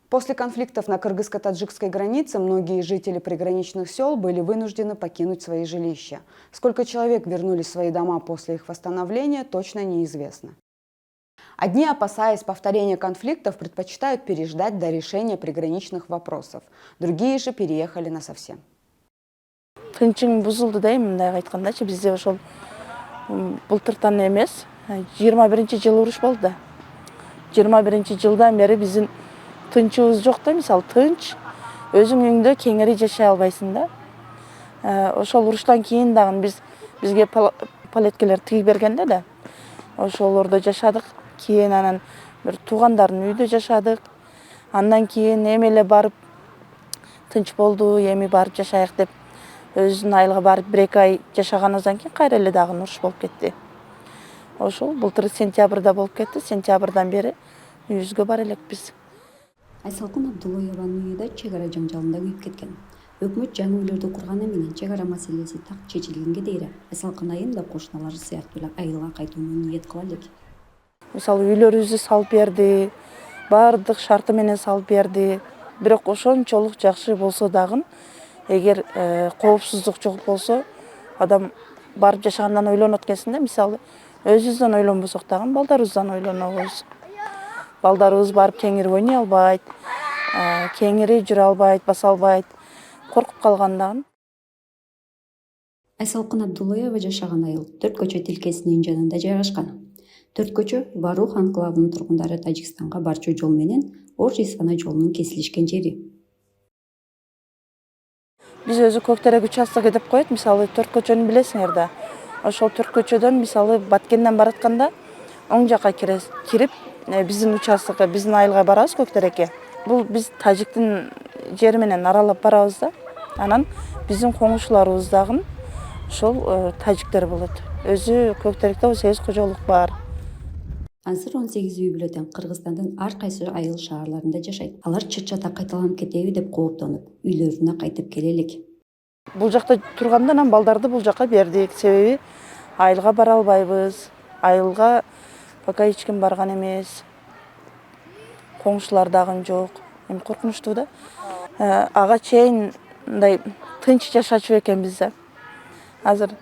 После конфликтов на кыргызско-таджикской границе многие жители приграничных сел были вынуждены покинуть свои жилища. Сколько человек вернулись в свои дома после их восстановления, точно неизвестно. Одни, опасаясь повторения конфликтов, предпочитают переждать до решения приграничных вопросов. Другие же переехали насовсем. Тынчың бузулду дейм, мындай айткандачы, бизде ошол былтыртан эмес, 21-жылы уруш болду. 21-жылдан бери биздин тынчыбыз жок да, мисалы тынч, өзүң үйүңдө кеңири жашай албайсың да. Ошол уруштан кийин дагы бизге палеткелер тигип бергенде да. Ошолордо жашадык. Кийин анан бир туугандардын үйүндө жашадык. Андан кийин эми эле барып тынч болду, эми барып жашайык деп өзүнүн айылга барып 1-2 ай жашаганыбыздан кийин кайра эле дагы уруш болуп кетти. Ошол былтыр сентябрда болуп кетти. Сентябрдан бери үйүбүзгө бара элекпиз. Айсалкын Абдуллоеванын үйү да чек ара жаңжалында күйүп кеткен. Өкмөт жаңы үйлөрдү курганы менен чек ара маселеси так чечилгенге дейре. Айсалкын айым да кошуналары сыяктуу эле айылга кайтууну ниет кыла элек. Мисалы үйлөрүбүздү салып берди, баардык шарты менен салып берди. Бирок ошончолук жакшы болсо дагы, эгер коопсуздук жок болсо, адам барып жашагандан ойлонот экенсиң да. Мисалы өзүбүздөн ойлонбосок дагы балдарыбыздан ойлонобуз. Балдарыбыз барып кеңири ойной албайт, кеңири жүрө албайт, баса албайт, коркуп калгандагы. Айсалкын Абдуллоева жашаган айыл Төрт көчө тилкесинин жанында жайгашкан. Төрт көчө Варух анклавынын тургундары Тажикстанга барчу жол менен Орж-Исфана жолунун кесилишкен жери. Биз өзү Көктерек участогу деп коет, мисалы Төрт көчөнү билесиңер да. Ошол Төрт көчөдөн мисалы Баткенден баратканда оң жакка кирип, биздин участокко, биздин айылга барабыз Көктерекке. Бул биз тажиктин жери менен аралап барабыз да. Анан биздин коңшуларыбыз дагы ошол тажиктер болот. Өзү Көктеректе 8 кожолук бар. Азыр 18 үй бүлөдөн Кыргызстандын ар кайсы айыл шаарларында жашайт. Алар чыр-чата кайталанып кетеби деп кооптонуп, үйлөрүнө кайтып келе элек. Бул жакта турганда анан балдарды бул жакка бердик. Себеби айылга бара албайбыз. Айылга пока эч ким барган эмес. Коңшулар дагы жок. Эми коркунучтуу да. Ага чейин мындай тынч жашачу экенбиз да. Азыр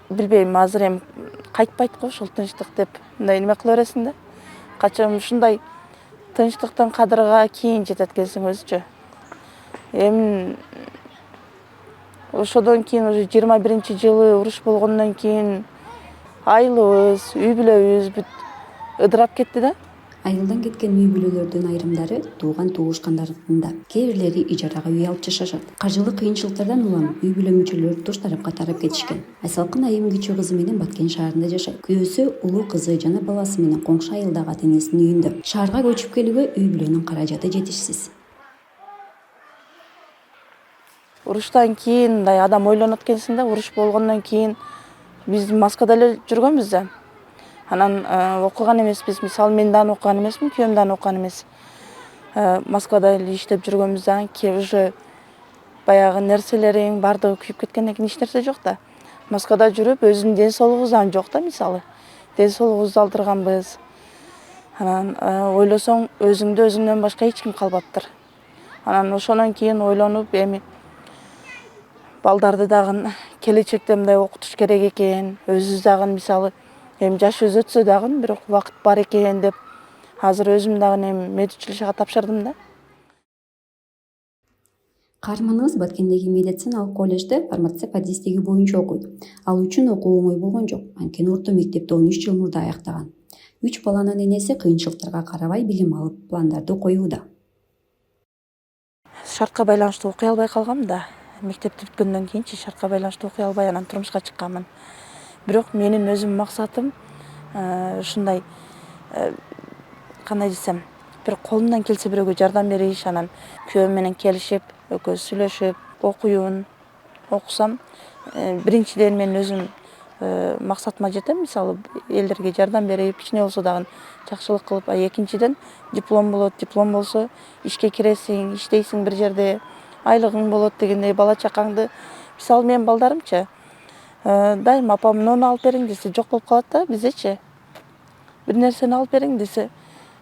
билбейм, азыр эми кайтпайт го ошол тынчтык деп мындай неме кыла бересиң да. Качан ушундай тынчтыктын кадырга кийин жетет экенсиң өзүчө. Эми ошодон кийин уже 21-жылы уруш болгондон кийин айылыбыз, үй бүлөбүз бүт ыдырап кетти да. Айылдан кеткен үй бүлөлөрдүн айрымдары тууган туушкандарында, кээ бирлери ижарага үй алып жашашат. Каржылык кыйынчылыктардан улам үй бүлө мүчөлөрү туш тарапка тарап кетишкен. Айсалкын айым кичүү кызы менен Баткен шаарында жашайт. Күйөөсү, улуу кызы жана баласы менен коңшу айылдагы ата-энесинин үйүндө. Шаарга көчүп келүүгө үй бүлөнүн каражаты жетишсиз. Уруштан кийин мындай адам ойлонот экенсиң да, уруш болгондон кийин биз Москвада эле жүргөнбүз да. Анан окуган эмеспиз, мисалы мен дагы окуган эмесмин, күйөөм дагы окуган эмес. Москвада эле иштеп жүргөнбүз да, кээ уже баягы нерселерин бардыгы күйүп кеткенден кийин эч нерсе жок да. Москвада жүрүп, өзүнүн ден соолугубуз дагы жок да, мисалы. Ден соолугубузду алдырганбыз. Анан ойлосоң, өзүңдөн башка эч ким калбаптыр. Анан ошондон кийин ойлонуп, эми балдарды дагы келечекте мындай окутуш керек экен, өзүбүз дагы мисалы эми жашыбыз өтсө дагы бирок убакыт бар экен деп азыр өзүм дагы эми медучилищеге тапшырдым да. Каарманыбыз Баткендеги медициналык коллежде фармацевт-адистиги боюнча окуйт. Ал үчүн окуу оңой болгон жок. Анткени орто мектепти 13 жыл мурда аяктаган. 3 баланын энеси кыйынчылыктарга карабай билим алып, пландарды коюуда. Шартка байланыштуу окуй албай калгам да. Мектепти бүткөндөн кийинчи шартка байланыштуу окуй албай анан турмушка чыкканмын. Бирок менин өзүм максатым ушундай кандай десем, бир колумдан келсе бирөөгө жардам бериш, анан күйөөм менен келишип, экөөбүз сүйлөшүп, окуюун окусам, биринчиден мен өзүм максатыма жетем, мисалы элдерге жардам берип, кичине болсо дагы жакшылык кылып, экинчиден диплом болот, диплом болсо ишке киресиң, иштейсиң бир жерде, айлыгың болот дегендей, бала чакаңды, мисалы менин балдарымчы дайыма апам муну алып бериң десе жок болуп калат да, биздечи. Бир нерсени алып бериң десе,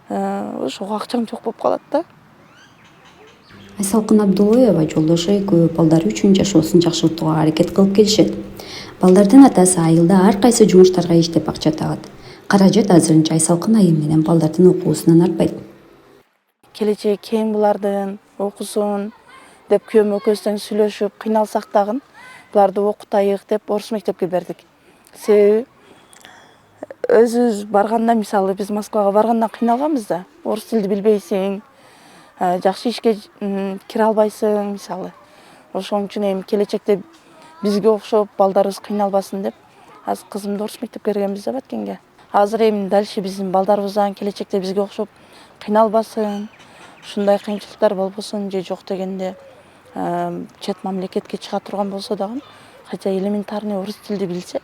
ошого акчам жок болуп калат да. Айсалкын Абдулоева жолдошу экөө балдары үчүн жашоосун жакшыртууга аракет кылып келишет. Балдардын атасы айылда ар кайсы жумуштарга иштеп акча табат. Каражат азырынча Айсалкын айым менен балдардын окуусунан артпайт. Келечеги кең булардын окусун деп күйөөм экөөбүз тең сүйлөшүп кыйналсак дагы буларды окутайык деп орус мектепке бердик. Себеби өзүбүз барганда, мисалы биз Москвага барганда кыйналганбыз да. Орус тилди билбейсиң, жакшы ишке кире албайсың, мисалы. Ошон үчүн эми келечекте бизге окшоп балдарыбыз кыйналбасын деп азыр кызымды орус мектепке бергенбиз да Баткенге. Азыр эми дальше биздин балдарыбыздан келечекте бизге окшоп кыйналбасын, ушундай кыйынчылыктар болбосун же жок дегенде чет мамлекетке чыга турган болсо дагы, хотя элементарный орус тилди билсе,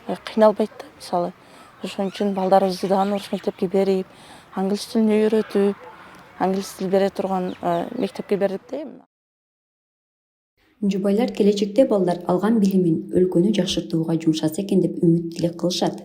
кыйналбайт да, мисалы. Ошон үчүн балдарыбызды дагы орус мектепке берип, англис тилин үйрөтүп, англис тил бере турган мектепке бердик да эми. Жубайлар келечекте балдар алган билимин өлкөнү жакшыртууга жумшаса экен деп үмүт тилек кылышат.